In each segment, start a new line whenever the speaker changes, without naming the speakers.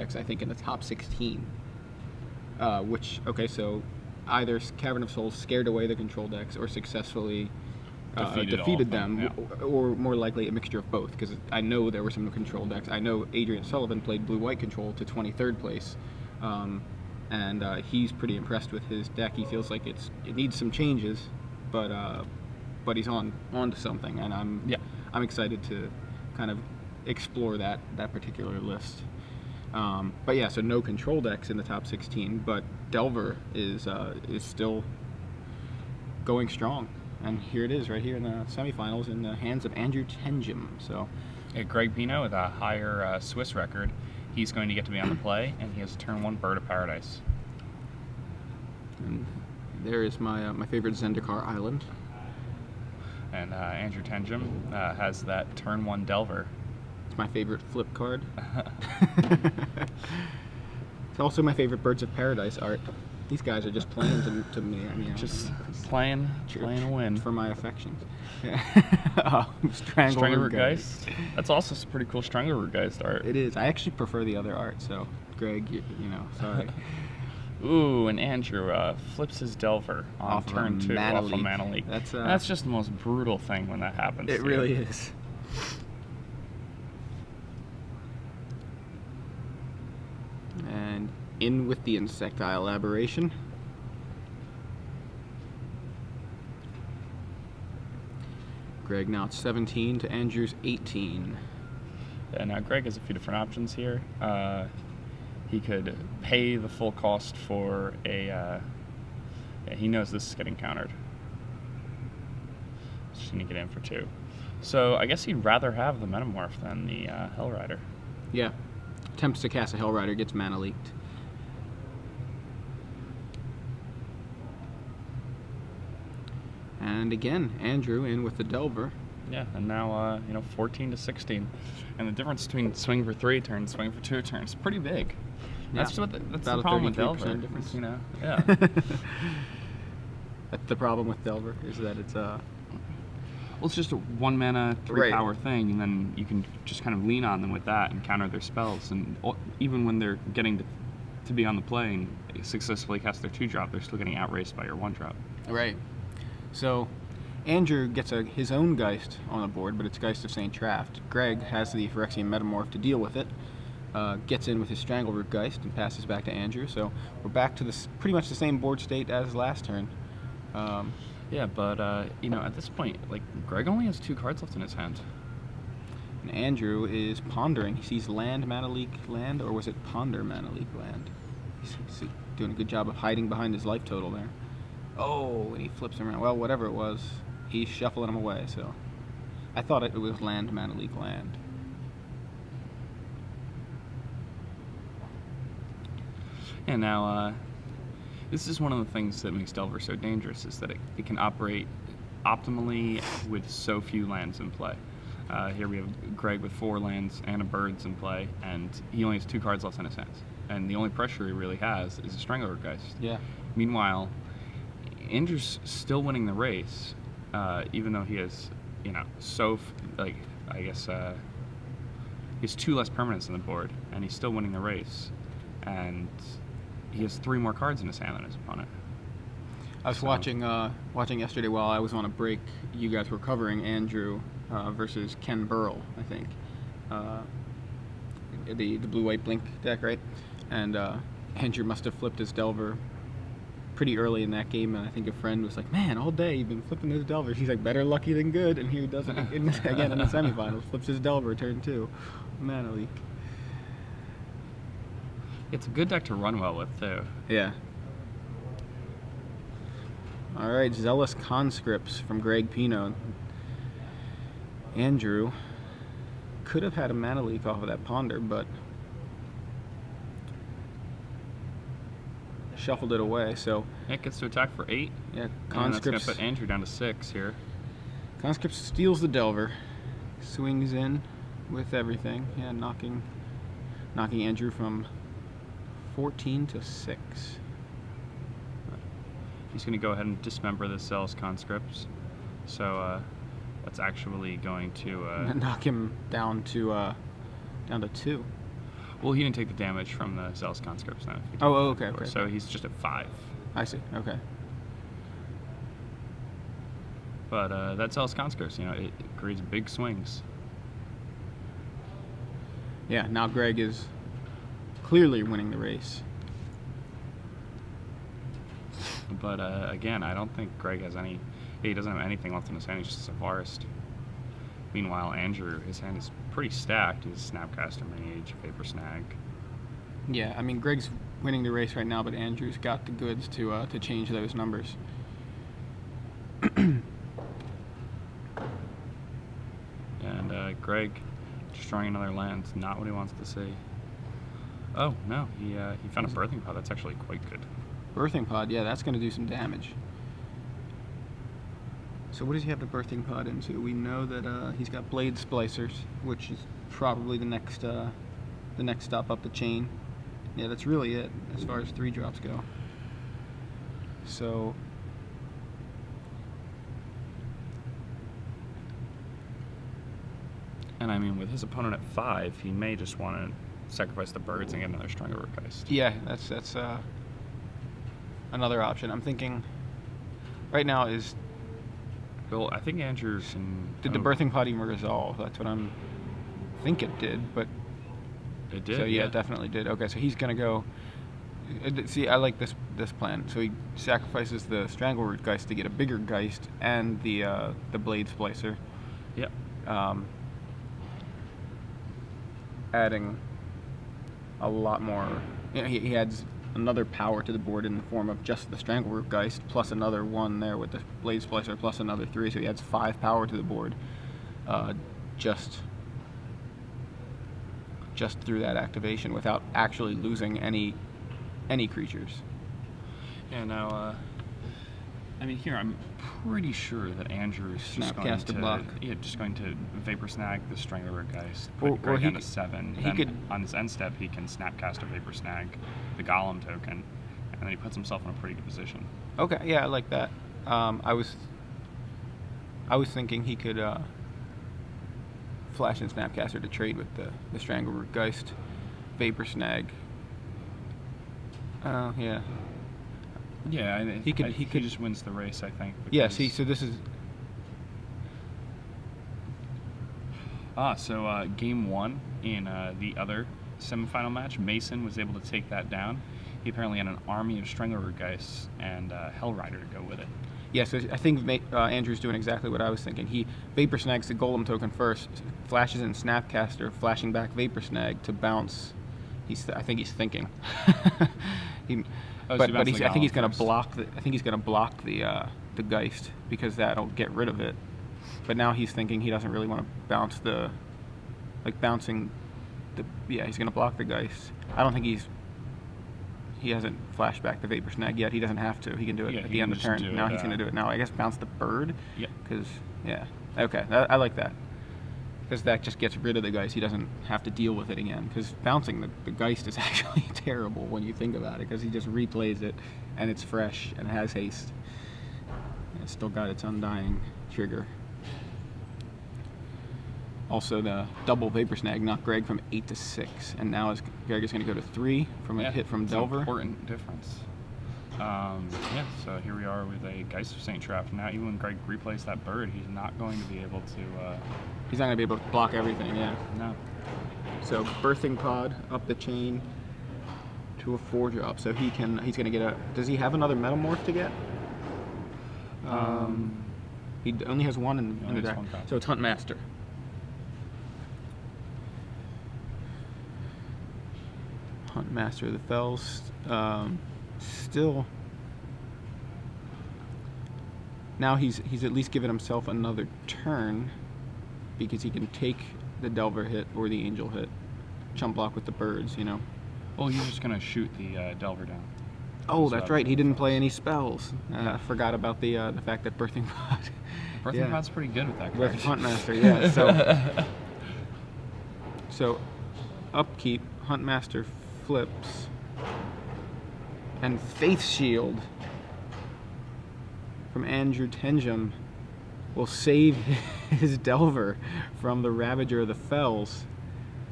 decks, I think, in the top 16. So either Cavern of Souls scared away the control decks or successfully defeated them, yeah. Or more likely a mixture of both, because I know there were some control decks. I know Adrian Sullivan played blue-white control to 23rd place, and he's pretty impressed with his deck. He feels like it needs some changes, but he's on to something, and I'm excited to kind of explore that particular list. But yeah, so no control decks in the top 16, but Delver is still going strong. And here it is, right here in the semifinals, in the hands of Andrew Tenjum. So,
Greg Pino with a higher Swiss record, he's going to get to be on the play, and he has a turn 1 Bird of Paradise.
And there is my favorite Zendikar Island.
And Andrew Tenjum has that turn 1 Delver.
It's my favorite flip card. It's also my favorite Birds of Paradise art. These guys are just playing to me.
Just playing a win.
For my affections. Strangleroot
Geist. That's also some pretty cool Strangleroot Geist art.
It is. I actually prefer the other art, so Greg, sorry.
Ooh, and Andrew flips his Delver on turn 2 off a Mana Leak. That's just the most brutal thing when that happens.
It really is. And in with the Insectile Aberration. Greg now at 17 to Andrew's 18.
And now Greg has a few different options here. He could pay the full cost for a... he knows this is getting countered. Just going to get in for 2. So I guess he'd rather have the Metamorph than the Hellrider.
Yeah. Attempts to cast a Hellrider, gets Mana Leaked. And again, Andrew in with the Delver.
Yeah, and now 14 to 16, and the difference between swing for 3 turns, swing for 2 turns, is pretty big.
Yeah.
That's the problem with Delver.
Difference.
Yeah.
That's the problem with Delver, is that it's
well, it's just a 1 mana 3 power thing, and then you can just kind of lean on them with that and counter their spells. And even when they're getting to be on the play and successfully cast their 2-drop, they're still getting outraced by your 1-drop.
Right. So Andrew gets his own Geist on the board, but it's Geist of St. Traft. Greg has the Phyrexian Metamorph to deal with it. Gets in with his Strangleroot Geist and passes back to Andrew. So we're back to pretty much the same board state as last turn.
Yeah, but at this point, Greg only has 2 cards left in his hand.
And Andrew is pondering. He sees land, Mana Leak, land, or was it ponder, Mana Leak, land? He's doing a good job of hiding behind his life total there. Oh, and he flips him around. Well, whatever it was, he's shuffling him away. So I thought it was land, Mana Leak, land.
And now, this is one of the things that makes Delver so dangerous, is that it can operate optimally with so few lands in play. Here we have Greg with 4 lands and a Birds in play, and he only has 2 cards left in his hands. And the only pressure he really has is a Strangleroot Geist.
Yeah.
Meanwhile, Andrew's still winning the race, even though he has, he has 2 less permanents on the board, and he's still winning the race. And he has 3 more cards in his hand than his opponent.
I was watching yesterday while I was on a break. You guys were covering Andrew versus Ken Burrell, I think. The blue-white blink deck, right? And Andrew must have flipped his Delver pretty early in that game, and I think a friend was like, "Man, all day you've been flipping his Delvers." He's like, "Better lucky than good," and here he does it again in the semifinals. Flips his Delver, turn 2, Mana Leak.
It's a good deck to run well with, too.
Yeah. All right, Zealous Conscripts from Greg Pino. Andrew could have had a Mana Leak off of that Ponder, but shuffled it away, so...
It gets to attack for 8.
Yeah,
Conscripts... that's going to put Andrew down to 6 here.
Conscripts steals the Delver. Swings in with everything. Yeah, knocking Andrew from 14 to 6.
He's going to go ahead and dismember the Zealous Conscripts. So that's actually going to...
knock him down to 2.
Well, he didn't take the damage from the Zealous Conscripts now.
Okay.
So he's just at 5.
I see. Okay.
But that Zealous Conscripts, it creates big swings.
Yeah, now Greg is clearly winning the race.
But again, I don't think Greg has any. He doesn't have anything left in his hand. He's just a forest. Meanwhile, Andrew, his hand is pretty stacked. He's Snapcaster, Mage, Vapor Snag.
Yeah, I mean Greg's winning the race right now, but Andrew's got the goods to change those numbers.
And Greg destroying another land, not what he wants to see. Oh no, he found a Birthing Pod. That's actually quite good.
Birthing Pod, yeah, that's going to do some damage. So what does he have the Birthing Pod into? We know that he's got Blade Splicers, which is probably the next stop up the chain. Yeah, that's really it as far as 3-drops go. So
and I mean, with his opponent at 5, he may just want to sacrifice the birds and get another Stronger Geist.
yeah, that's another option. I'm thinking right now is,
Well, I think Andrews
did the Birthing Pod even resolve? That's what I'm think it did, but
it did.
so yeah, it definitely did. Okay, so he's gonna go. See, I like this plan. So he sacrifices the Strangleroot Geist to get a bigger Geist and the Blade Splicer.
Yep.
Adding a lot more. He adds another power to the board in the form of just the Strangleroot Geist plus another 1 there with the Blade Splicer plus another 3, so he adds 5 power to the board just through that activation without actually losing any creatures.
Yeah, now, I mean, here I'm pretty sure that Andrew's just going to
block.
Yeah, just going to Vapor Snag the Strangleroot Geist,
Or
put Greg
he
down to
could-
7.
he
Then
could-
on his end step, he can Snapcast a Vapor Snag, the Golem token, and then he puts himself in a pretty good position.
Okay, yeah, I like that. I was thinking he could Flash and Snapcaster to trade with the Strangleroot Geist, Vapor Snag. Yeah.
Yeah,
He could
just wins the race, I think.
Yeah.
because-
See, so this is
So game 1 in the other semifinal match, Mason was able to take that down. He apparently had an army of Strangleroot Geists and Hellrider to go with it.
yeah. So I think Andrew's doing exactly what I was thinking. He Vapor Snags the Golem token first, flashes in Snapcaster, flashing back Vapor Snag to bounce. I think he's thinking.
Oh, so
but
he bounced the
I think he's
Golem
gonna
first.
block the. I think he's gonna block the Geist because that'll get rid of it. But now he's thinking he doesn't really want to bounce bouncing the. Yeah, he's gonna block the Geist. I don't think he hasn't flashed back the Vapor Snag yet. He doesn't have to. He can do it
Yeah,
at
he
the end
can
of
just
turn.
do
Now
it,
he's gonna do it now. I guess bounce the bird.
Yeah.
Because yeah. Okay, I like that. Because that just gets rid of the Geist. He doesn't have to deal with it again. Because bouncing the Geist is actually terrible when you think about it. Because he just replays it, and it's fresh, and it has haste. And it's still got its Undying trigger. Also, the double Vapor Snag knocked Greg from 8 to 6. And now Greg is going to go to 3 from a hit from
it's
Delver.
An important difference. Yeah, so here we are with a Geist of Saint Trap. Now, even when Greg replays that bird, he's not going to be able to.
He's not going to be able to block everything, yeah.
No.
So Birthing Pod up the chain to a 4-drop. So he's going to get a. Does he have another Metamorph to get? He only has 1 in the deck. So it's Huntmaster. Huntmaster of the Fells. Still. Now he's at least given himself another turn because he can take the Delver hit or the Angel hit, chump block with the birds, you know.
Well, he's just going to shoot the Delver down.
Oh,
So
that's right. He didn't play any spells. Forgot about the fact that Birthing Pod.
Birthing Pod's pretty good with that card.
With Huntmaster, yeah. So upkeep, Huntmaster flips, and Faith Shield from Andrew Tenjum will save his Delver from the Ravager of the Fells.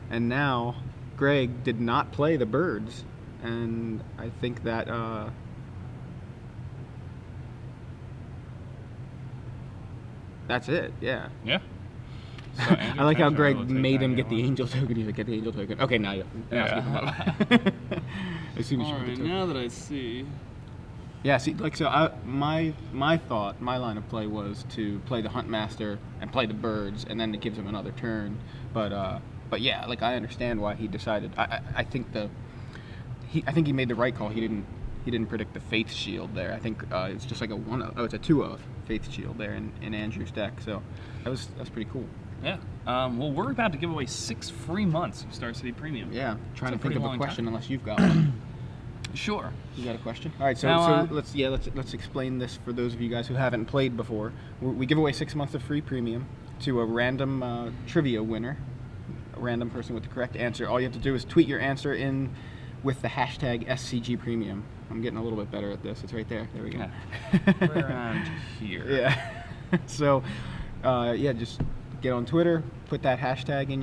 And now Greg did not play the birds, and I think that that's it. Yeah.
Yeah. So
I like how Greg made him get the angel token. He's like, get the angel token. Okay, now you. As soon as you put the token.
Now that I see.
Yeah, see, like, so my line of play was to play the Huntmaster and play the birds, and then it gives him another turn. But yeah, like, I understand why he decided. I think he made the right call. He didn't predict the Faith Shield there. I think it's just like it's a 2-of Faith Shield there in Andrew's deck. So that's pretty cool.
Yeah. Well, we're about to give away 6 free months of Star City Premium.
Yeah. Trying to think of a question, unless you've got one.
Sure.
You got a question? All right. So let's explain this for those of you guys who haven't played before. We give away 6 months of free premium to a random trivia winner, a random person with the correct answer. All you have to do is tweet your answer in with the hashtag SCG Premium. I'm getting a little bit better at this. It's right there. There we go.
Yeah. Right around here.
Yeah. So, just get on Twitter, put that hashtag in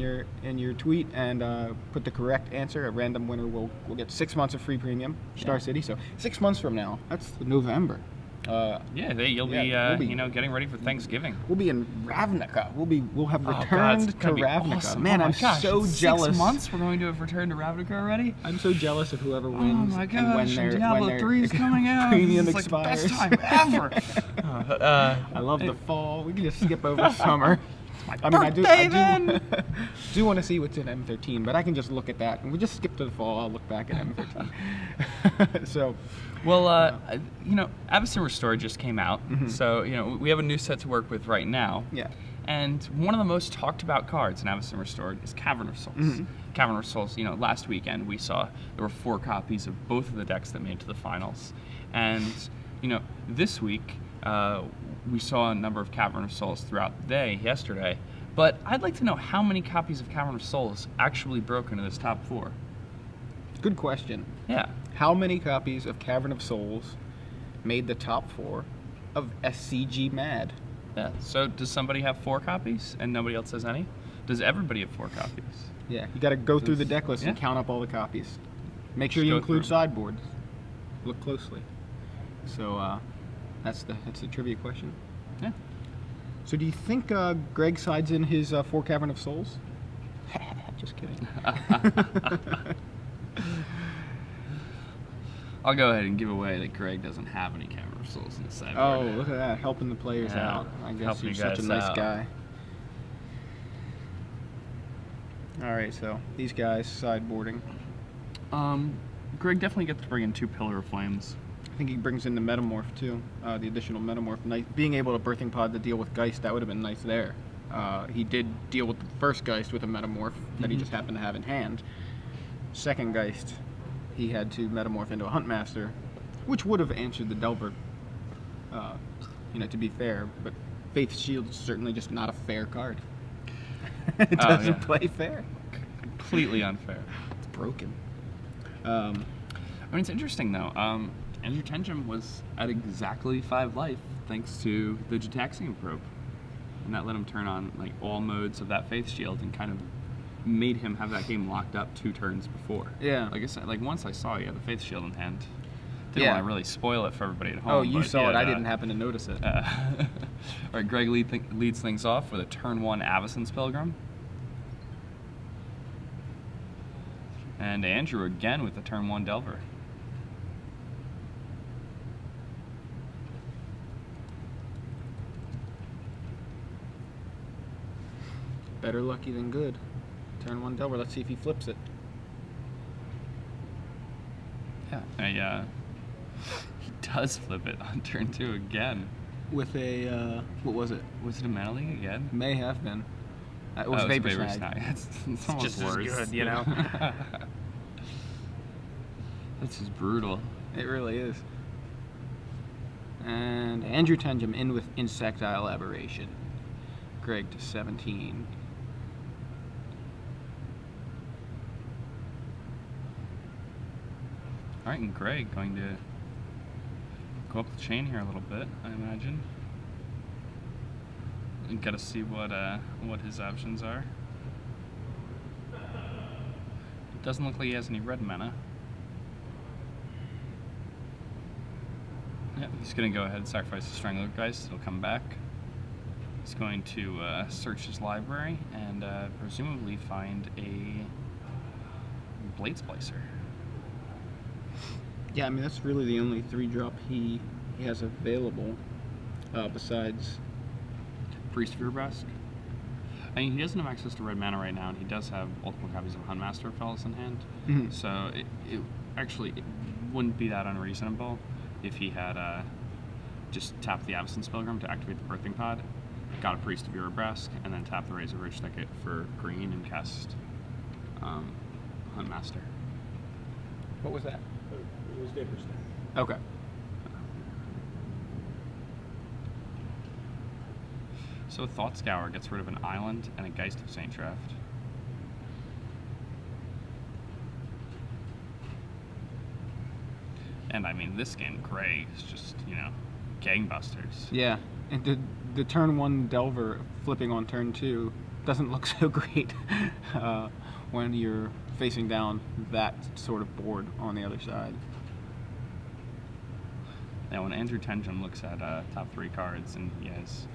your tweet, and put the correct answer. A random winner will get 6 months of free premium, Star City. So 6 months from now, that's November.
You'll be getting ready for Thanksgiving.
We'll be in Ravnica. We'll have returned to Ravnica.
Awesome.
Man, I'm so jealous.
6 months we're going to have returned to Ravnica already.
I'm so jealous of whoever wins.
Oh my gosh! Diablo 3 is coming out.
Premium
it's
expires.
Like the best time ever.
I love the fall. We can just skip over summer. I do want to see what's in M13, but I can just look at that, and we just skip to the fall. I'll look back at M13. So,
well, Madison Restored just came out, so we have a new set to work with right now.
Yeah.
And one of the most talked about cards in Madison Restored is Cavern of Souls. Cavern of Souls. Last weekend we saw there were 4 copies of both of the decks that made to the finals, and this week. We saw a number of Cavern of Souls throughout the day yesterday, but I'd like to know how many copies of Cavern of Souls actually broke into this top 4.
Good question.
Yeah.
How many copies of Cavern of Souls made the top 4 of SCG Mad?
Yeah. So does somebody have 4 copies and nobody else has any? Does everybody have 4 copies?
Yeah. You got to go through the deck list and count up all the copies. Make sure you include sideboards. Look closely. So, That's the trivia question.
Yeah. So
do you think Greg sides in his 4 Cavern of Souls? Just kidding.
I'll go ahead and give away that Greg doesn't have any Cavern of Souls in the sideboard.
Oh, look at that, helping the players out. I guess you're such a nice guy. All right, so these guys sideboarding.
Greg definitely gets to bring in 2 Pillar of Flames.
I think he brings in the Metamorph too, the additional Metamorph. Being able to Birthing Pod to deal with Geist, that would have been nice there. He did deal with the first Geist with a Metamorph that he just happened to have in hand. Second Geist, he had to Metamorph into a Huntmaster, which would have answered the Delver, to be fair. But Faith Shield is certainly just not a fair card. It doesn't play fair.
Completely unfair.
It's broken.
It's interesting though. Andrew Tenjum was at exactly 5 life thanks to the Jataxian Probe. And that let him turn on all modes of that Faith Shield and kind of made him have that game locked up 2 turns before.
Yeah.
Like I said, once I saw you had the Faith Shield in hand, didn't want to really spoil it for everybody at home.
Oh, you saw it. I didn't happen to notice it.
All right, Greg leads things off with a turn 1 Avacyn's Pilgrim. And Andrew again with the turn 1 Delver.
Better lucky than good. Turn 1 Delver. Let's see if he flips it.
Yeah. He does flip it on turn 2 again.
With a, what was it?
Was it a Mana League again?
May have been. It was Vapor Snag.
It's almost
just
worse.
As good,
That's just brutal.
It really is. And Andrew Tenjum in with Insectile Aberration. Greg to 17.
All right, and Greg going to go up the chain here a little bit, I imagine. And got to see what his options are. Doesn't look like he has any red mana. Yep, he's going to go ahead and sacrifice the Stranglegeist. It'll come back. He's going to search his library and presumably find a Blade Splicer.
Yeah, I mean, that's really the only 3-drop he has available besides
Priest of Urabrask. I mean, he doesn't have access to red mana right now, and he does have multiple copies of Huntmaster Fellas in hand.
Mm-hmm.
So it wouldn't be that unreasonable if he had just tapped the Absence Pilgrim to activate the Birthing Pod, got a Priest of Urabrask, and then tapped the Razor Ridge Thicket for green and cast Huntmaster.
What was that?
It was Vapor Snag.
Okay.
So Thought Scour gets rid of an island and a Geist of Saintdraft. And I mean, this game, Gray is just, gangbusters.
Yeah, and the turn 1 Delver flipping on turn 2 doesn't look so great when you're facing down that sort of board on the other side.
Now, when Andrew Tenjum looks at top 3 cards and he has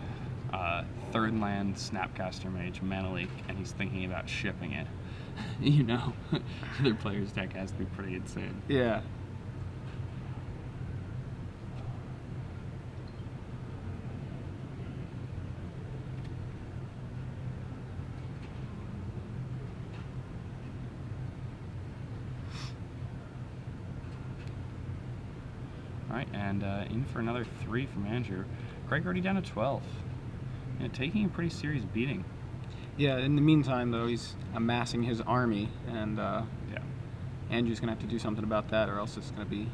third land, Snapcaster Mage, Mana Leak, and he's thinking about shipping it, their player's deck has to be pretty insane.
Yeah.
All right, and in for another 3 from Andrew. Greg already down to 12. Taking a pretty serious beating.
Yeah, in the meantime, though, he's amassing his army, and Andrew's going to have to do something about that, or else it's going to be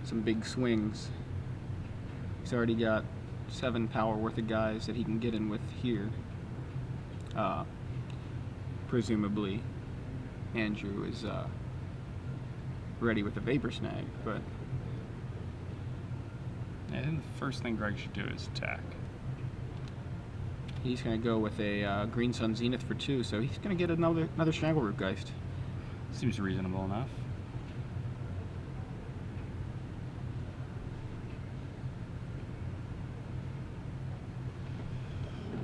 some big swings. He's already got 7 power worth of guys that he can get in with here. Presumably, Andrew is ready with the Vapor Snag, but...
I think the first thing Greg should do is attack.
He's going to go with a Green Sun Zenith for 2, so he's going to get another Strangleroot Geist.
Seems reasonable enough.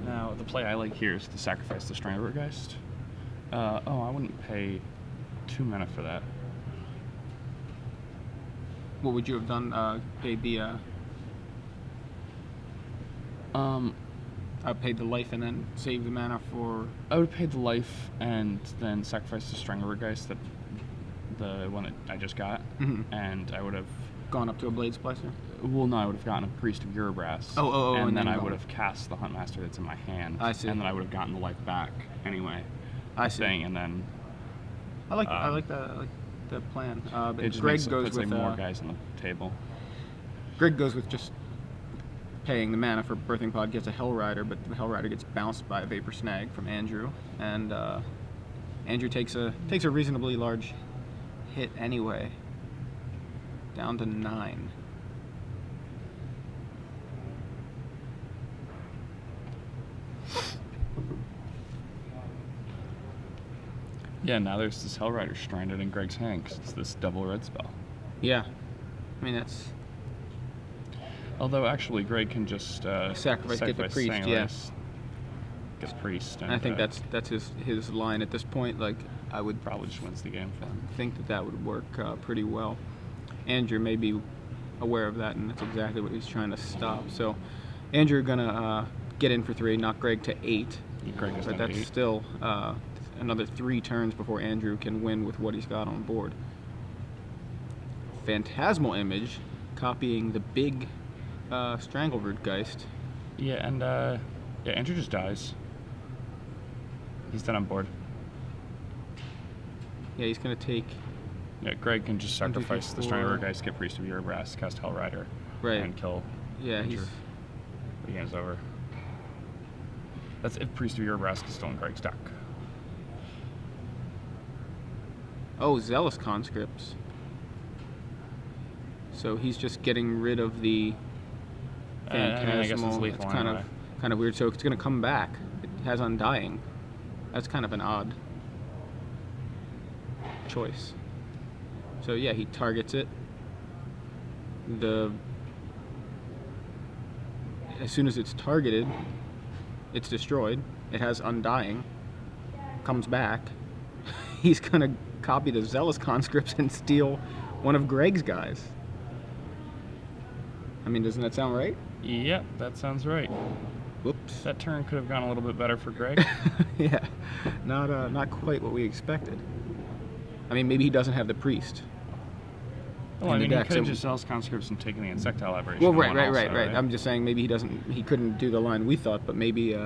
Now, the play I like here is to sacrifice the Strangleroot Geist. I wouldn't pay 2 mana for that.
What would you have done? Paid the... I paid the life and then save the mana for...
I would have paid the life and then sacrifice the Strangleroot Geist, the one that I just got, and I would have...
Gone up to a Blade Splicer?
Well, no, I would have gotten a Priest of Urabrask. And then I would have cast the Huntmaster that's in my hand.
I see.
And then I would have gotten the life back anyway.
I see.
And then...
I like the plan. But
it just
Greg goes
puts
with
more guys on the table.
Greg goes with just paying the mana for Birthing Pod, gets a Hellrider, but the Hellrider gets bounced by a Vapor Snag from Andrew, and Andrew takes a reasonably large hit anyway, down to 9.
Yeah, now there's this Hellrider stranded in Greg's hand because it's this double red spell.
Yeah, I mean that's...
Although actually, Greg can just
sacrifice, get the priest.
Yes, get the priest. And
I think that's his line at this point. Like, I would
probably just wins the game for him.
Think that would work pretty well. Andrew may be aware of that, and that's exactly what he's trying to stop. So, Andrew gonna get in for 3, knock Greg to 8. But that's 8. Still another 3 turns before Andrew can win with what he's got on board. Phantasmal Image, copying the big Strangleroot Geist.
Yeah, and Andrew just dies. He's done on board.
Yeah, he's gonna take...
Yeah, Greg can just sacrifice the Strangleroot Geist, get Priest of Urabrask, cast Hellrider, and kill Andrew. The game's over. That's if Priest of Urabrask is still in Greg's deck.
Oh, Zealous Conscripts. So he's just getting rid of the Phantasmal.
I guess it's lethal.
It's kind of weird. So it's going to come back. It has Undying. That's kind of an odd choice. So yeah, he targets it. As soon as it's targeted, it's destroyed. It has Undying. Comes back. He's gonna copy the Zealous Conscripts and steal one of Greg's guys. I mean, doesn't that sound right?
Yep, that sounds right.
Whoops.
That turn could have gone a little bit better for Greg.
Yeah, not quite what we expected. I mean, maybe he doesn't have the Priest.
Well, I mean, he could have just Zealous Conscripts and taken the Insectile Aberration.
Well, right. I'm just saying maybe he couldn't do the line we thought, but maybe,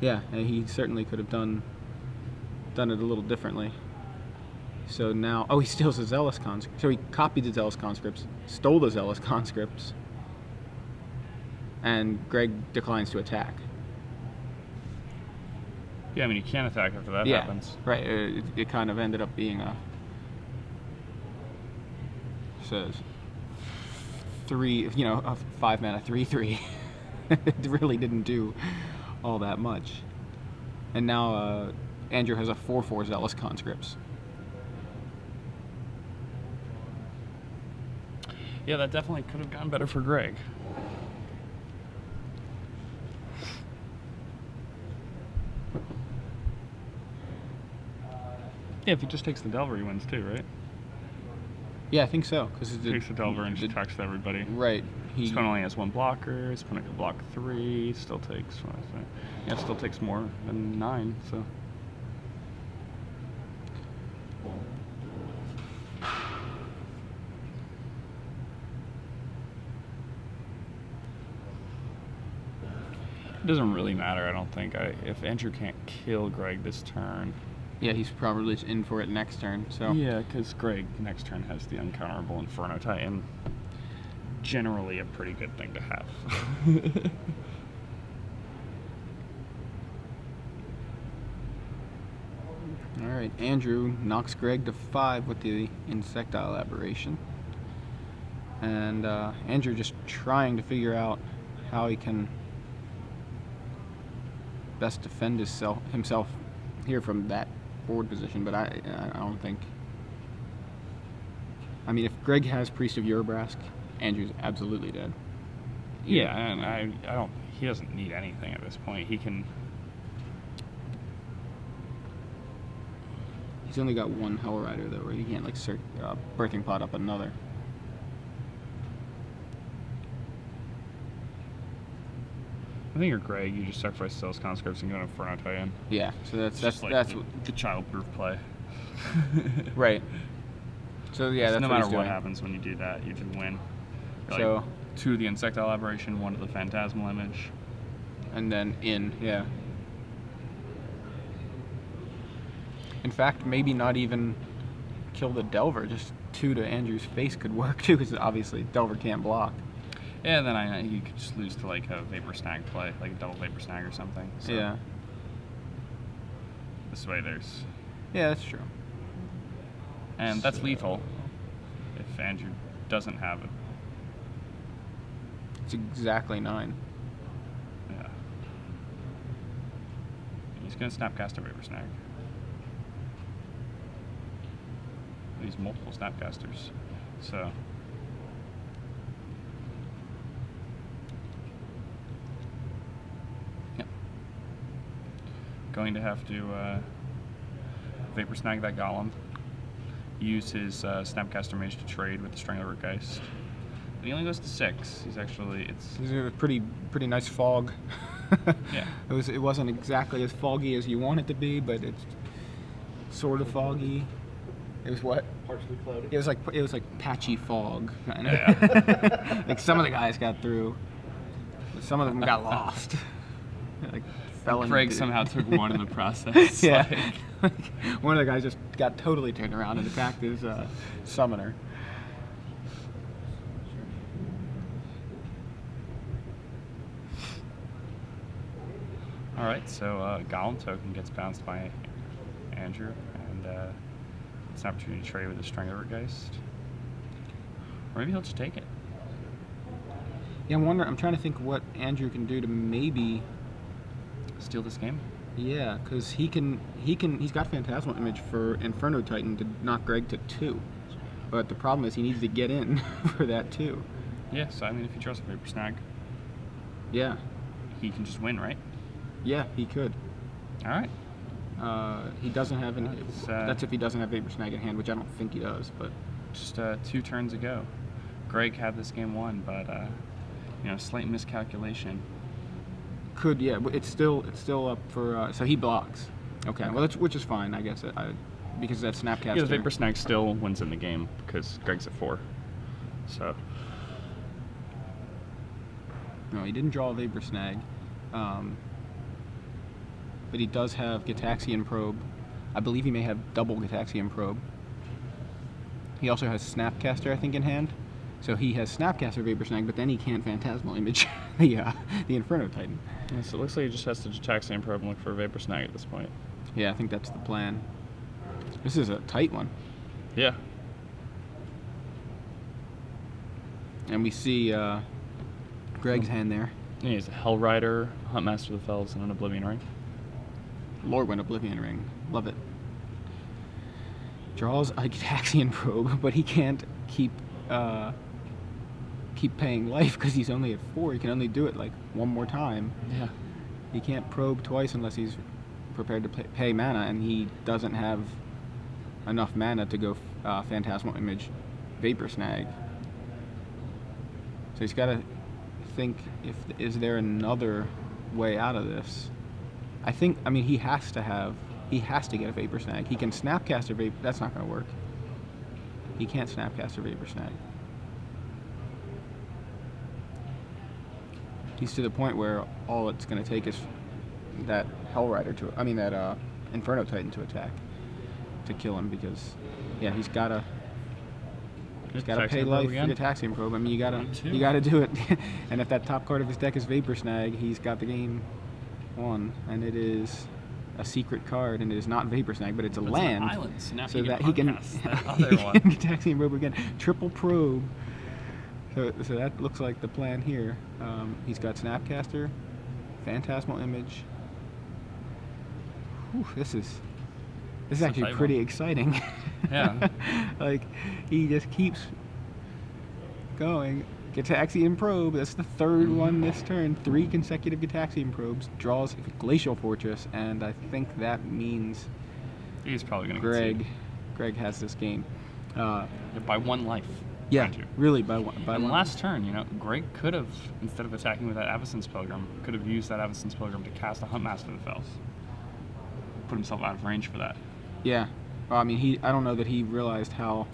yeah, he certainly could have done it a little differently. So now, he steals the Zealous Conscripts. So he copied the Zealous Conscripts, stole the Zealous Conscripts, and Greg declines to attack.
Yeah, I mean, you can't attack after that happens.
Right. It kind of ended up being a 5-mana 3/3. It really didn't do all that much. And now Andrew has a 4/4 Zealous Conscripts.
Yeah, that definitely could have gone better for Greg. Yeah, if he just takes the Delver, he wins too, right?
Yeah, I think so.
Because he takes the Delver and just attacks everybody.
Right.
His opponent only has 1 blocker. His opponent can block 3. Still takes. Yeah, still takes more than 9. So. It doesn't really matter, I don't think. If Andrew can't kill Greg this turn.
Yeah, he's probably in for it next turn. So.
Yeah, because Greg next turn has the uncounterable Inferno Titan. Generally a pretty good thing to have.
Alright, Andrew knocks Greg to 5 with the Insectile Aberration. And Andrew just trying to figure out how he can best defend himself here from that forward position, but I don't think. I mean, if Greg has Priest of Urabrask, Andrew's absolutely dead.
Yeah, and I don't. He doesn't need anything at this point. He can.
He's only got 1 Hell Rider though, where he can't like Birthing Pot up another.
I think you're Greg. You just sacrifice Zealous Conscripts and go to Inferno Titan.
Yeah, so that's
the childproof play.
Right. So yeah, that's
no
what
matter what happens when you do that, you can win.
So
like 2 to the Insectile Aberration, 1 to the Phantasmal Image,
and then yeah. In fact, maybe not even kill the Delver. Just 2 to Andrew's face could work too, because obviously Delver can't block.
Yeah, then you could just lose to like a Vapor Snag play, like a double Vapor Snag or something. So
yeah.
This way there's.
Yeah, that's true.
And that's lethal if Andrew doesn't have it.
It's exactly 9.
Yeah. He's going to Snapcaster Vapor Snag. These multiple Snapcasters. So. Yeah. Going to have to Vapor Snag that Golem. Use his Snapcaster Mage to trade with the Strangler Geist. But he only goes to 6. He's actually
He's a pretty nice fog.
Yeah.
It wasn't exactly as foggy as you want it to be, but it's sort of foggy. It was what?
Partially cloudy.
It was like patchy fog. Kind of.
Yeah.
Like some of the guys got through, but some of them got lost. Like
Craig somehow took 1 in the process.
Yeah. One of the guys just got totally turned around and attacked his summoner.
Alright, so Golem token gets bounced by Andrew, and it's an opportunity to trade with the Strangler Geist. Or maybe he'll just take it.
Yeah, I'm trying to think what Andrew can do to maybe
steal this game.
Yeah, because he's got Phantasmal Image for Inferno Titan to knock Greg to 2. But the problem is he needs to get in for that too.
Yeah, so I mean, if he draws a Vapor Snag,
yeah,
he can just win, right?
Yeah, he could.
All right.
He doesn't have any. That's if he doesn't have Vapor Snag in hand, which I don't think he does. But
just 2 turns ago, Greg had this game won, but slight miscalculation.
Could, yeah, but it's still up for. So he blocks. Okay, well, which is fine, I guess. Because that Snapcaster.
Yeah, the Vapor Snag still wins in the game because Greg's at 4. So.
No, he didn't draw a Vapor Snag. But he does have Gitaxian Probe. I believe he may have double Gitaxian Probe. He also has Snapcaster, I think, in hand. So he has Snapcaster Vapor Snag, but then he can't Phantasmal Image the Inferno Titan.
Yeah, so it looks like he just has to Gitaxian Probe and look for a Vapor Snag at this point.
Yeah, I think that's the plan. This is a tight one.
Yeah.
And we see Greg's hand there.
Yeah, he's a Hell Rider, Huntmaster of the Fells, and an Oblivion Ring.
Lord, Oblivion Ring. Love it. Draws a Gitaxian Probe, but he can't keep paying life because he's only at 4. He can only do it like one more time.
Yeah.
He can't probe twice unless he's prepared to pay mana, and he doesn't have enough mana to go Phantasmal Image Vapor Snag. So he's got to think, is there another way out of this? I mean, he has to get a Vapor Snag. He can Snapcaster Vapor. That's not going to work. He can't Snapcaster Vapor Snag. He's to the point where all it's going to take is that Hell Rider that Inferno Titan to attack to kill him, because yeah, he's got to pay life for the Gitaxian Probe. I mean, you gotta do it. And if that top card of his deck is Vapor Snag, he's got the game won. And it is a secret card, and it is not Vapor Snag, but it's a land,
an island, so
that he can Gitaxian Probe again, triple probe. So that looks like the plan here. He's got Snapcaster, Phantasmal Image. Whew, this is actually pretty exciting.
Yeah.
Like, he just keeps going. Gitaxian Probe, that's the 3rd one this turn. 3 consecutive Gitaxian Probes. Draws Glacial Fortress, and I think that means
he's probably going to
Greg has this game.
By 1 life.
Yeah, really, by one.
Last turn, Greg could have, instead of attacking with that Avacyn's Pilgrim, could have used that Avacyn's Pilgrim to cast a Huntmaster of the Fells. Put himself out of range for that.
Yeah. Well, I mean, I don't know that he realized how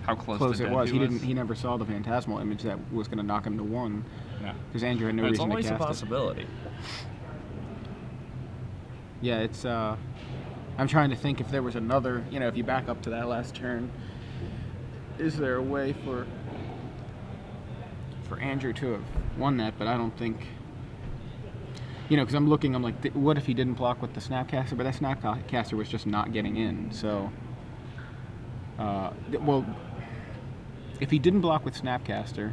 close it was. He never saw the Phantasmal Image that was going to knock him to 1.
Yeah.
Because Andrew had no reason to cast it.
It's always a possibility.
Yeah, it's. I'm trying to think if there was another. If you back up to that last turn, is there a way for Andrew to have won that? But I don't think. Because I'm like, what if he didn't block with the Snapcaster? But that Snapcaster was just not getting in. So, well, if he didn't block with Snapcaster,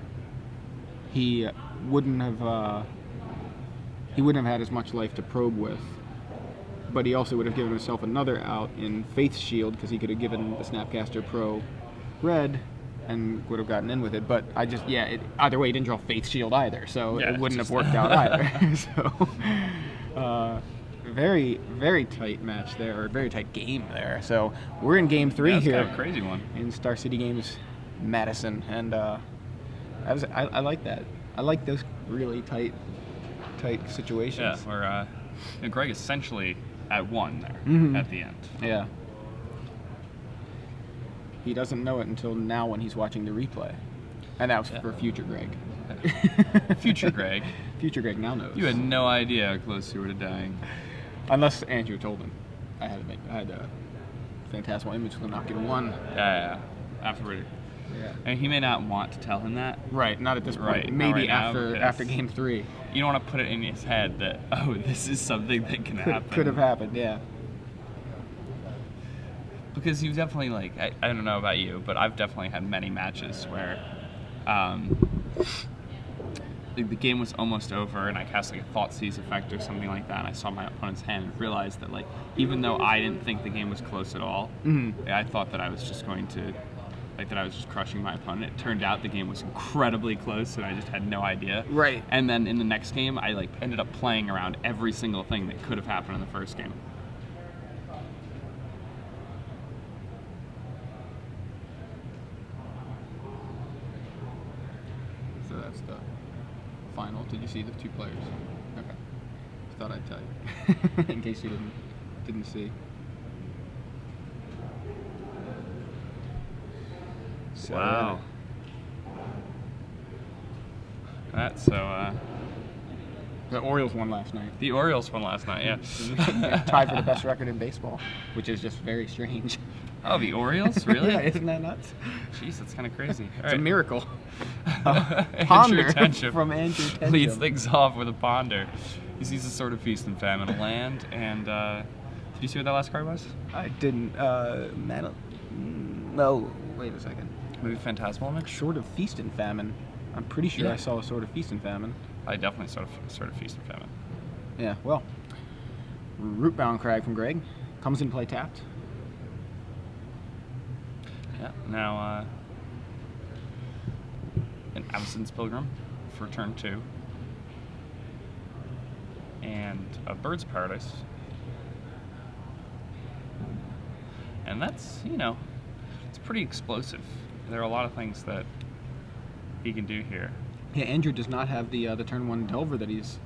he wouldn't have had as much life to probe with. But he also would have given himself another out in Faith Shield, because he could have given the Snapcaster Pro red and would have gotten in with it. But either way, he didn't draw Faith Shield either, so it wouldn't have worked out either. So, very, very tight match there, or very tight game there. So we're in Game 3 here.
Kind of a crazy one.
In Star City Games Madison, and I like that. I like those really tight situations.
Yeah, where Greg essentially at 1 there at the end.
Yeah. He doesn't know it until now when he's watching the replay. And that was for future Greg.
Future Greg.
Future Greg now knows.
You had no idea how close you were to dying.
Unless Andrew told him. I had a Phantasmal Image with a knock in 1.
Yeah. Afterward.
Yeah.
And he may not want to tell him that.
Right, not at this point.
Right,
maybe
now,
after Game 3.
You don't want to put it in his head that, this is something that can happen.
Could have happened, yeah.
Because you definitely, I don't know about you, but I've definitely had many matches where the game was almost over, and I cast like a Thought Seize effect or something like that, and I saw my opponent's hand and realized that, like, even though I didn't think the game was close at all, I thought that I was just going to, like, that I was just crushing my opponent. It turned out the game was incredibly close, and I just had no idea.
Right.
And then in the next game, I like ended up playing around every single thing that could have happened in the first game.
So that's the final. Did you see the 2 players? Okay. Thought I'd tell you in case you didn't see. So,
wow. That's so.
The Orioles won last night.
The Orioles won last night. Yeah.
Tied for the best record in baseball, which is just very strange.
Oh, the Orioles? Really?
Yeah, isn't that nuts?
Jeez, that's kind of crazy.
It's a miracle.
Ponder
Tenjum from Andrew Tenjum
leads things off with a ponder. He sees a sort of feast and famine land, and did you see what that last card was?
I didn't. No, wait a second.
Maybe Phantasmal Image?
Sort of feast and famine. I'm pretty sure
Yeah.
I saw a sort of feast and famine.
I definitely sort of feast and famine.
Yeah, well, Rootbound Crag from Greg comes in play tapped.
Yeah. Now, an Absence Pilgrim for turn 2, and a Bird's Paradise, and that's, you know, it's pretty explosive. There are a lot of things that he can do here.
Yeah, Andrew does not have the turn 1 Delver that he's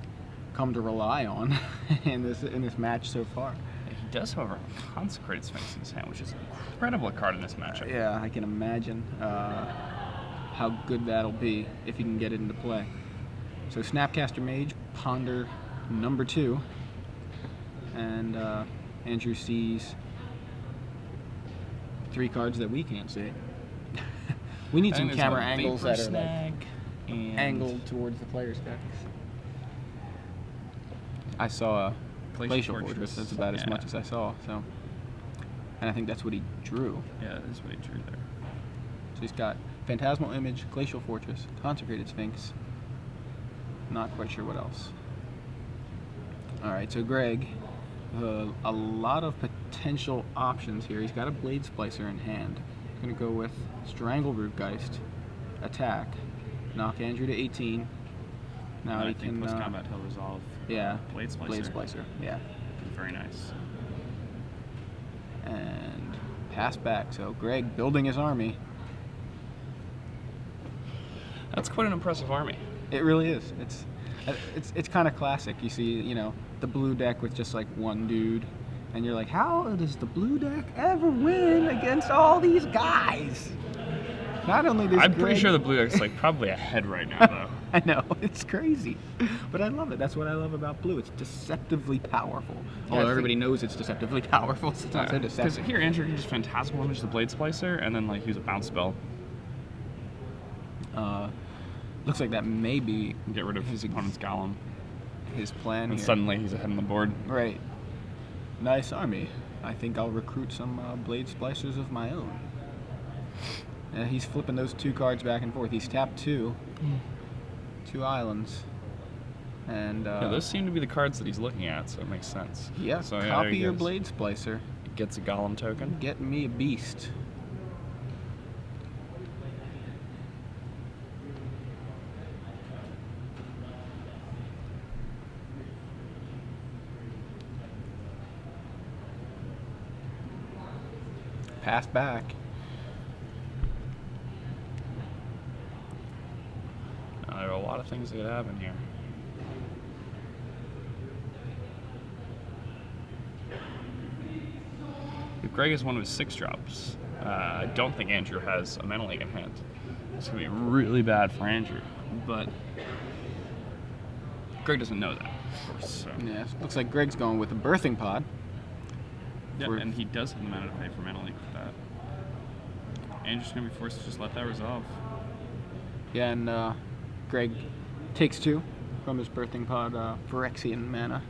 come to rely on in this match so far.
He does, however, have a Consecrated Sphinx in his hand, which is an incredible card in this matchup.
Yeah, I can imagine how good that'll be if he can get it into play. So Snapcaster Mage, Ponder number 2, and Andrew sees 3 cards that we can't see. We need some camera angles that are like angled towards the player's decks. I saw a Glacial Fortress. That's about as much as I saw. So, and I think that's what he drew.
Yeah, that is what he drew there.
So he's got Phantasmal Image, Glacial Fortress, Consecrated Sphinx. Not quite sure what else. All right, so Greg, a lot of potential options here. He's got a Blade Splicer in hand. He's gonna go with Strangle Rootgeist, attack, knock Andrew to 18. Now he can.
Post combat he'll resolve.
Yeah.
Blade Splicer.
Blade Splicer. Yeah.
Very nice.
And pass back. So Greg building his army.
That's quite an impressive army.
It really is. It's kind of classic. You see, you know, the blue deck with just like one dude, and you're like, how does the blue deck ever win against all these guys? Not only does
I'm pretty sure the blue deck's like probably ahead right now, though.
I know, it's crazy, but I love it. That's what I love about blue. It's deceptively powerful. Although everybody knows it's deceptively powerful, so it's not so deceptive.
Because here, Andrew can just Phantasmal Image the Blade Splicer and then like use a bounce spell.
Looks like that may be
Get rid of his opponent's Golem.
his plan
And
here.
suddenly he's ahead on the board.
Right. Nice army. I think I'll recruit some Blade Splicers of my own. He's flipping those 2 cards back and forth. He's tapped 2 islands. And
yeah, those seem to be the cards that he's looking at, so it makes sense.
Yeah,
so,
copy your Blade Splicer.
Gets a Golem token.
Get me a beast. Pass back.
Now, there are a lot of things that could happen here. If Greg is one of his 6-drops, I don't think Andrew has a Mana Leak in hand. It's going to be really bad for Andrew, but Greg doesn't know that, of course. So.
Yeah, looks like Greg's going with a Birthing Pod.
Yeah, and he does have the mana to pay for Mana Leak with that. Andrew's going to be forced to just let that resolve.
Yeah, and Greg takes 2 from his Birthing Pod Phyrexian mana.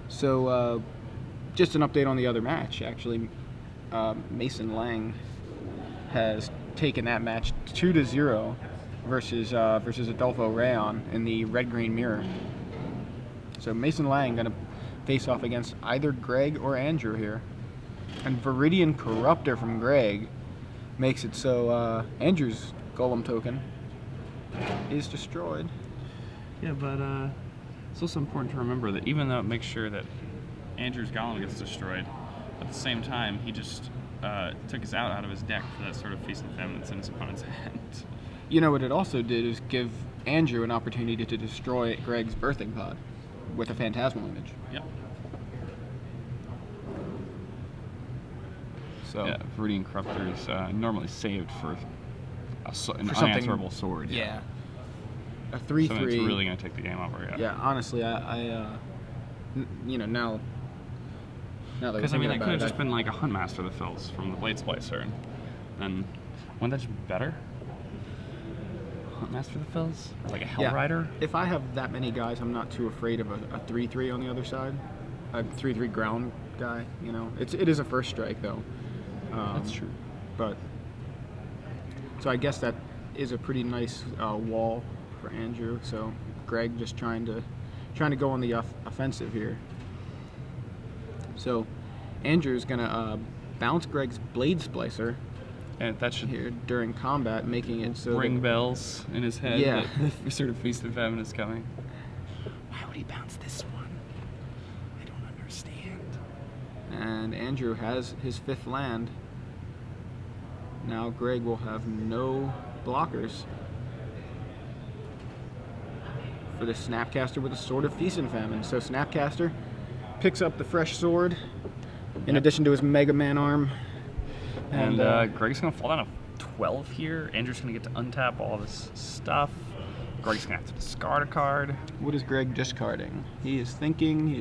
So, just an update on the other match, actually. Mason Lang has taken that match 2-0 versus Adolfo Rayon in the red-green mirror. So Mason Lang going to face off against either Greg or Andrew here. And Viridian Corruptor from Greg makes it so Andrew's Golem token is destroyed.
Yeah, but it's also important to remember that even though it makes sure that Andrew's Golem gets destroyed, at the same time, he just took his out of his deck for that sort of Feast and Famine that's in his opponent's hand.
You know what it also did is give Andrew an opportunity to destroy Greg's Birthing Pod with a Phantasmal image.
Yep.
So
yeah, Viridian Corruptor is normally saved for an unanswerable sword.
Yeah. A 3/3.
So it's really going to take the game over. Yeah.
Yeah. Honestly, I you know, now that
because I mean, that could have just been like a Huntmaster that fills from the Blade Splicer, and then wouldn't that just be better? Huntmaster that fills, or like a Hell Rider.
If I have that many guys, I'm not too afraid of a 3/3 on the other side. A 3/3 ground guy. You know, it is a first strike though.
That's true.
But so I guess that is a pretty nice wall for Andrew. So Greg just trying to go on the offensive here. So Andrew's gonna bounce Greg's Blade Splicer,
and that should
here during combat, making it so
ring bells in his head.
Yeah,
that sort of Feast and Famine is coming. Why would he bounce this one? I don't understand.
And Andrew has his 5th land. Now Greg will have no blockers for the Snapcaster with a Sword of Feast and Famine. So Snapcaster picks up the fresh sword in addition to his Mega Man arm.
And Greg's going to fall down to 12 here. Andrew's going to get to untap all this stuff. Greg's going to have to discard a card.
What is Greg discarding? He is thinking,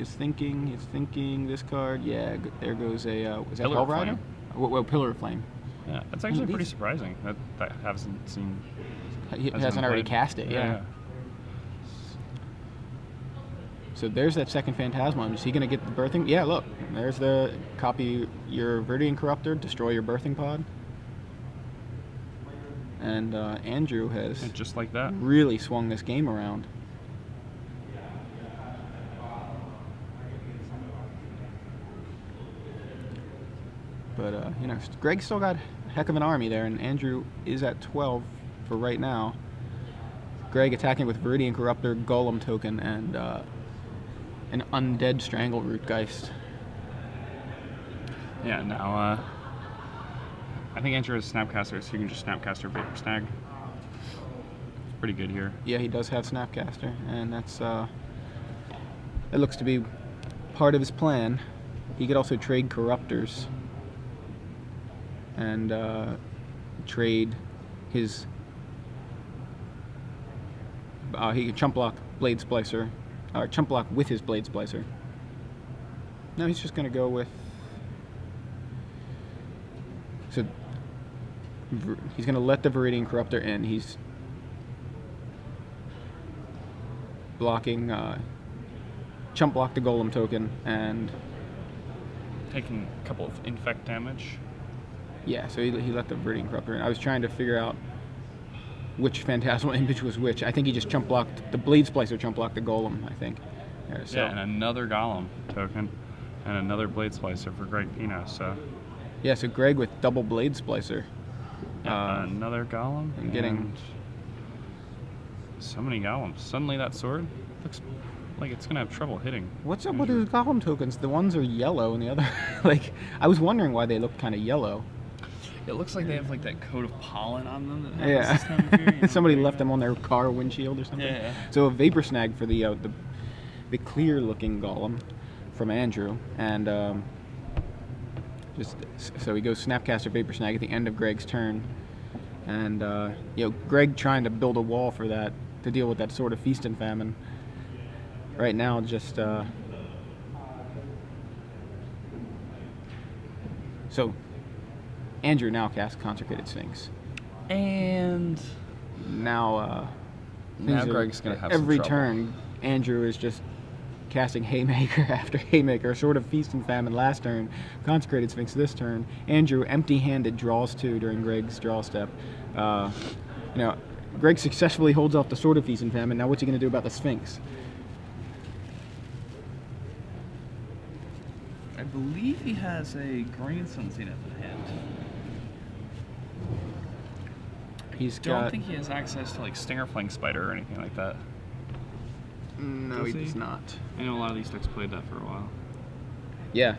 this card. Yeah, there goes a, was that Hell Rider? Well, Pillar of Flame.
Yeah, that's actually pretty surprising. That hasn't seen...
He hasn't already cast it, yeah. So there's that second Phantasma. Is he going to get the Birthing? Yeah, look. There's the copy your Viridian Corruptor, destroy your Birthing Pod. And Andrew has
just like that
really swung this game around. But, you know, Greg's still got a heck of an army there, and Andrew is at 12 for right now. Greg attacking with Viridian Corruptor, Golem token, and an Undead Strangleroot Geist.
Yeah, now, I think Andrew has Snapcaster, so you can just Snapcaster Vapor Snag. It's pretty good here.
Yeah, he does have Snapcaster, and that's, that looks to be part of his plan. He could also trade Corruptors and trade his... he could chump block Blade Splicer, or chump block with his Blade Splicer. No, he's just going to go with... So he's going to let the Viridian Corruptor in. He's blocking, chump block the Golem token, and...
taking a couple of infect damage.
Yeah, so he let the Viridian Corruptor in. I was trying to figure out which Phantasmal image was which. I think he just chump blocked the Blade Splicer, chump blocked the Golem, I think. So.
Yeah, and another Golem token, and another Blade Splicer for Greg Pino, so...
Yeah, so Greg with double Blade Splicer.
Another Golem.
And getting...
so many Golems. Suddenly that sword looks like it's going to have trouble hitting.
What's up with those Golem tokens? The ones are yellow and the other... like, I was wondering why they look kind of yellow.
It looks like they have like that coat of pollen on them. That
yeah.
this time of year, you know,
somebody left them on their car windshield or something.
Yeah.
So a Vapor Snag for the clear-looking Golem from Andrew, and just so he goes Snapcaster Vapor Snag at the end of Greg's turn, and you know, Greg trying to build a wall for that to deal with that sort of Feast and Famine. Right now, just so. Andrew now casts Consecrated Sphinx.
And
now
Greg's going to have
every
some trouble.
turn, Andrew is just casting Haymaker after Haymaker, sort of Feast and Famine last turn, Consecrated Sphinx this turn. Andrew, empty-handed, draws 2 during Greg's draw step. You know, Greg successfully holds off the Sword of Feast and Famine. Now what's he going to do about the Sphinx?
I believe he has a Green Sun Zenith in hand. Don't think he has access to like Stinger Flying Spider or anything like that.
No, he does not.
I know a lot of these decks played that for a while.
Yeah.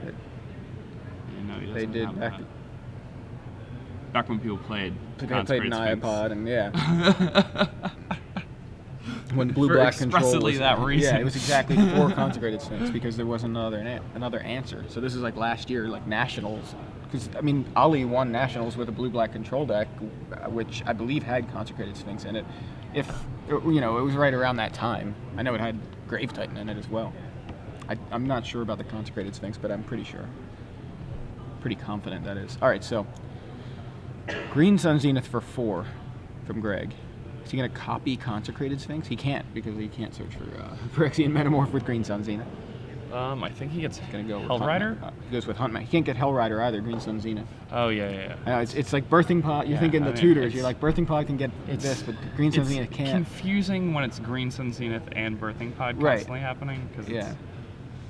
No, he doesn't
they did
have
back.
that. Back when people played.
They played Niapod and yeah. when
For
blue-black control
expressly
was,
that reason.
Yeah, it was exactly for Consecrated Sphinx because there wasn't another answer. So this is like last year, like Nationals. Because, I mean, Ali won Nationals with a blue-black control deck, which I believe had Consecrated Sphinx in it. If, you know, it was right around that time. I know it had Grave Titan in it as well. I'm not sure about the Consecrated Sphinx, but I'm pretty sure. Pretty confident that is. All right, so Green Sun Zenith for 4 from Greg. Is he going to copy Consecrated Sphinx? He can't, because he can't search for Phyrexian Metamorph with Green Sun Zenith.
I think he gets
Gonna go
Hell Rider?
He goes with Huntman. He can't get Hell Rider either, Green Sun Zenith.
Oh, yeah.
I know, it's like Birthing Pod. You're thinking the tutors. You're like, Birthing Pod can get this, but Green Sun Zenith can't.
It's confusing when it's Green Sun Zenith and Birthing Pod constantly happening.
Yeah.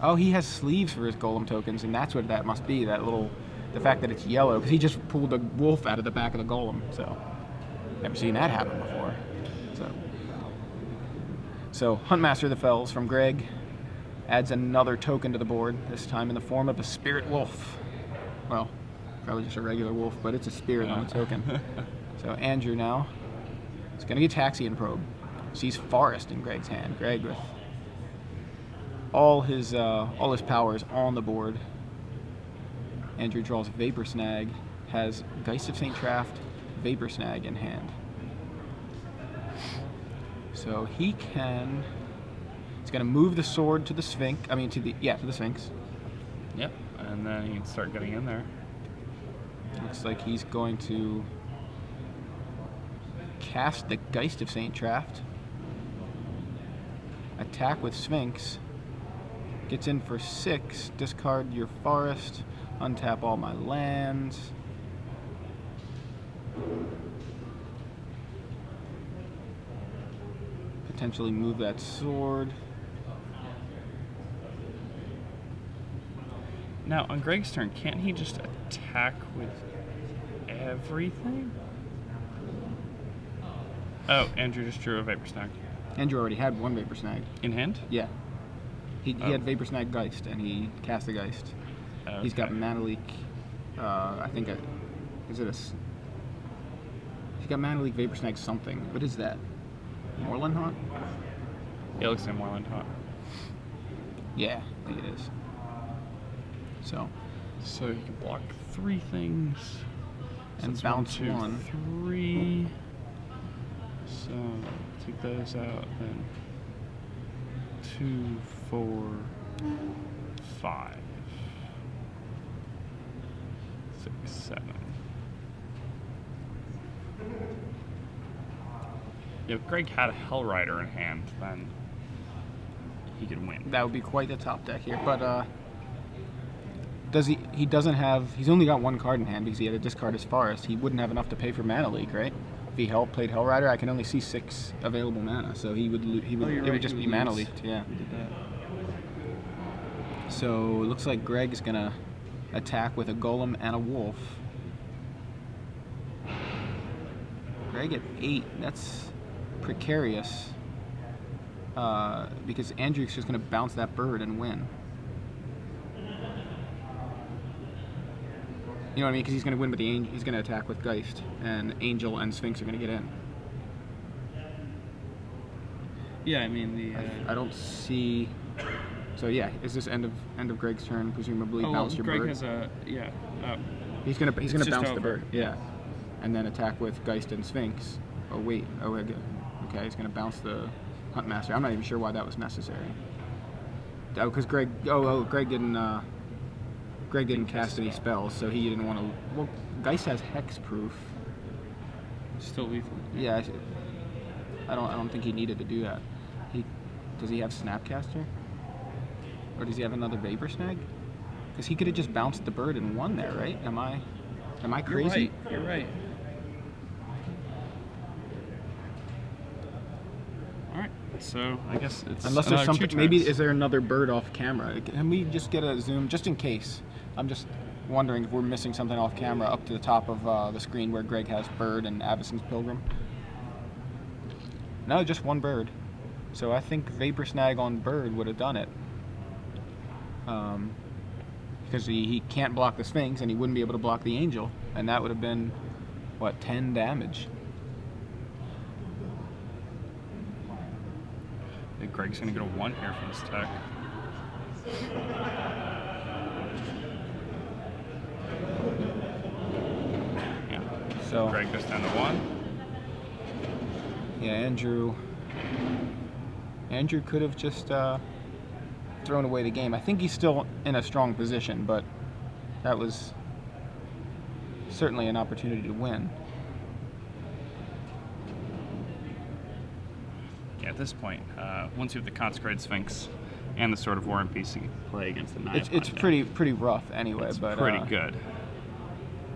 Oh, he has sleeves for his Golem tokens, and that's what that must be, the fact that it's yellow, because he just pulled a wolf out of the back of the Golem, so never seen that happen before. So Huntmaster of the Fells from Greg adds another token to the board, this time in the form of a Spirit Wolf. Well, probably just a regular wolf, but it's a spirit on the token. So Andrew now is going to get Taxian Probe. Sees Forest in Greg's hand. Greg with all his powers on the board. Andrew draws Vapor Snag, has Geist of St. Traft, Vapor Snag in hand. So he can. He's going to move the sword to the Sphinx. I mean, to the Sphinx.
Yep, and then he can start getting in there.
Looks like he's going to cast the Geist of St. Traft. Attack with Sphinx. Gets in for 6. Discard your forest. Untap all my lands. Potentially move that sword.
Now, on Greg's turn, can't he just attack with everything? Oh, Andrew just drew a Vapor Snag.
Andrew already had one Vapor Snag.
In hand?
Yeah. He had Vapor Snag Geist, and he cast the Geist.
Okay.
He's got Mana Leak. I think he's got Mana Leak, Vapor Snag something. What is that? Moorland Haunt?
Yeah, it looks like Moorland Haunt.
Yeah, I think it is. So
you can block 3 things.
And
so
bounce
1, 2,
1.
3. So take those out, then 2, 4, 5, 6, 7. If Greg had a Hell Rider in hand, then he could win.
That would be quite the top deck here, but he doesn't have. He's only got 1 card in hand because he had to discard his forest. He wouldn't have enough to pay for Mana Leak, right? If he played Hell Rider, I can only see 6 available mana, so it would just be Mana Leaked. Yeah.
He did that.
So it looks like Greg is gonna attack with a Golem and a Wolf. Greg at 8. That's precarious. Because Andrew's just gonna bounce that bird and win. You know what I mean? Because he's going to win with the Angel. He's going to attack with Geist, and Angel and Sphinx are going to get in.
Yeah, I mean
I don't see. So yeah, is this end of Greg's turn? Presumably bounce your
Greg
bird.
has a
He's gonna bounce
over.
the bird. Yeah, and then attack with Geist and Sphinx. Oh wait. Oh okay. He's going to bounce the Huntmaster. I'm not even sure why that was necessary. Oh, because Greg. Greg didn't. Greg didn't cast any spells, so he didn't want to. Well, Geist has hexproof.
Still lethal.
Yeah, I don't think he needed to do that. Does he have Snapcaster? Or does he have another Vapor Snag? Because he could have just bounced the bird and won there, right? Am I crazy?
You're right. so I guess it's
unless there's
another
something.
2
Maybe
turns.
is there another bird off camera? Can we just get a zoom just in case? I'm just wondering if we're missing something off camera up to the top of the screen where Greg has bird and Avison's pilgrim. No, just one bird. So I think Vapor Snag on bird would have done it. Because he can't block the Sphinx and he wouldn't be able to block the Angel, and that would have been what, 10 damage.
I think Greg's gonna get a 1 here for this tech. Yeah.
So
Greg goes down to 1.
yeah, Andrew could have just thrown away the game. I think he's still in a strong position, but that was certainly an opportunity to win.
Yeah, at this point, once you have the Consecrated Sphinx and the Sword of War and Peace, you can play against the Knife.
It's pretty rough anyway,
It's
but
pretty good.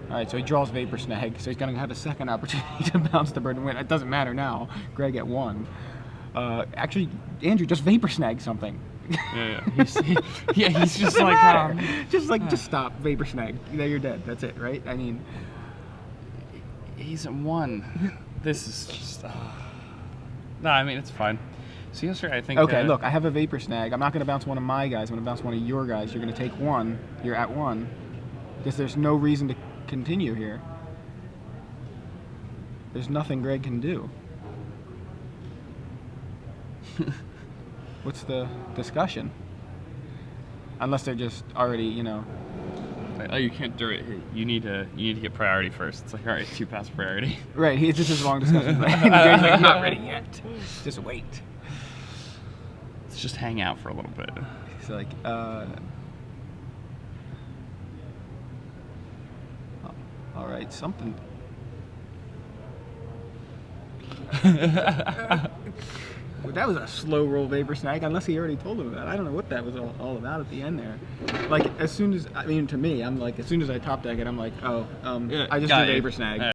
All right, so he draws Vapor Snag, so he's going to have a second opportunity to bounce the bird and win. It doesn't matter now. Greg at 1. Actually, Andrew just Vapor Snag something.
Yeah. He's just like,
just stop Vapor Snag. There, you're dead. That's it, right? I mean,
he's at 1. This is just. No, I mean it's fine. So yesterday, I think.
Okay, look, I have a Vapor Snag. I'm not going to bounce one of my guys. I'm going to bounce one of your guys. You're going to take 1. You're at 1. Because there's no reason to continue here. There's nothing Greg can do. What's the discussion? Unless they're just already, you know.
Oh, you can't do it. You need to get priority first. It's like, all right, 2 pass priority.
Right. It's just a long discussion. Greg's like, I'm not ready yet. Just wait.
Let's just hang out for a little bit.
He's like, all right, something. Well, that was a slow roll Vapor Snag, unless he already told him that. I don't know what that was all about at the end there. Like, as soon as, I mean, to me, I'm like, as soon as I top deck it, I'm like, oh, I just did Vapor Snag.